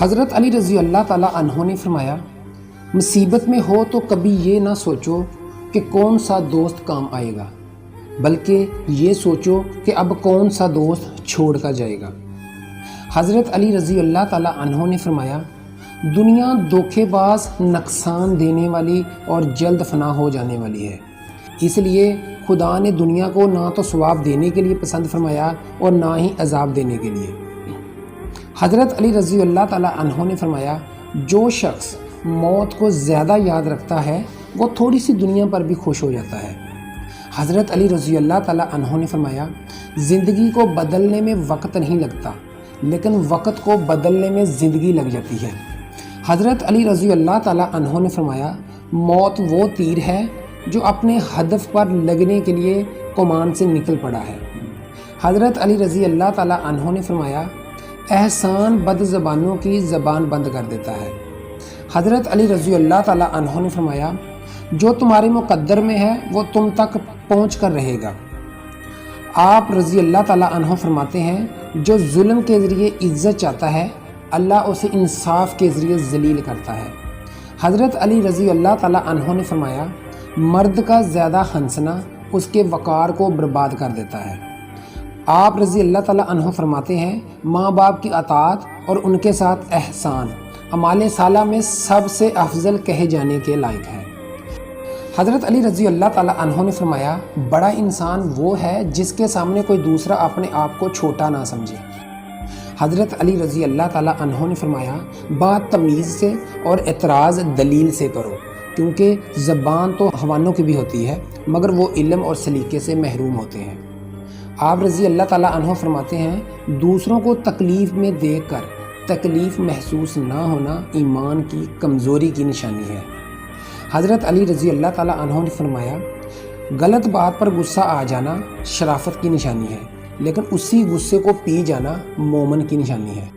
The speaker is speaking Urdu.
حضرت علی رضی اللہ تعالیٰ عنہ نے فرمایا، مصیبت میں ہو تو کبھی یہ نہ سوچو کہ کون سا دوست کام آئے گا، بلکہ یہ سوچو کہ اب کون سا دوست چھوڑ کر جائے گا۔ حضرت علی رضی اللہ تعالیٰ عنہ نے فرمایا، دنیا دھوکے باز، نقصان دینے والی اور جلد فنا ہو جانے والی ہے، اس لیے خدا نے دنیا کو نہ تو ثواب دینے کے لیے پسند فرمایا اور نہ ہی عذاب دینے کے لیے۔ حضرت علی رضی اللہ تعالیٰ عنہ نے فرمایا، جو شخص موت کو زیادہ یاد رکھتا ہے وہ تھوڑی سی دنیا پر بھی خوش ہو جاتا ہے۔ حضرت علی رضی اللہ تعالیٰ عنہ نے فرمایا، زندگی کو بدلنے میں وقت نہیں لگتا، لیکن وقت کو بدلنے میں زندگی لگ جاتی ہے۔ حضرت علی رضی اللہ تعالیٰ عنہ نے فرمایا، موت وہ تیر ہے جو اپنے ہدف پر لگنے کے لیے کمان سے نکل پڑا ہے۔ حضرت علی رضی اللہ تعالیٰ عنہ نے فرمایا، احسان بد زبانوں کی زبان بند کر دیتا ہے۔ حضرت علی رضی اللہ تعالیٰ عنہ نے فرمایا، جو تمہارے مقدر میں ہے وہ تم تک پہنچ کر رہے گا۔ آپ رضی اللہ تعالیٰ عنہ فرماتے ہیں، جو ظلم کے ذریعے عزت چاہتا ہے اللہ اسے انصاف کے ذریعے ذلیل کرتا ہے۔ حضرت علی رضی اللہ تعالیٰ عنہ نے فرمایا، مرد کا زیادہ ہنسنا اس کے وقار کو برباد کر دیتا ہے۔ آپ رضی اللہ تعالیٰ عنہ فرماتے ہیں، ماں باپ کی اطاعت اور ان کے ساتھ احسان اعمال صالحہ میں سب سے افضل کہے جانے کے لائق ہے۔ حضرت علی رضی اللہ تعالیٰ عنہ نے فرمایا، بڑا انسان وہ ہے جس کے سامنے کوئی دوسرا اپنے آپ کو چھوٹا نہ سمجھے۔ حضرت علی رضی اللہ تعالیٰ عنہ نے فرمایا، بات تمیز سے اور اعتراض دلیل سے کرو، کیونکہ زبان تو حیوانوں کی بھی ہوتی ہے مگر وہ علم اور سلیقے سے محروم ہوتے ہیں۔ آپ رضی اللہ تعالیٰ عنہ فرماتے ہیں، دوسروں کو تکلیف میں دیکھ کر تکلیف محسوس نہ ہونا ایمان کی کمزوری کی نشانی ہے۔ حضرت علی رضی اللہ تعالیٰ عنہ نے فرمایا، غلط بات پر غصہ آ جانا شرافت کی نشانی ہے، لیکن اسی غصے کو پی جانا مومن کی نشانی ہے۔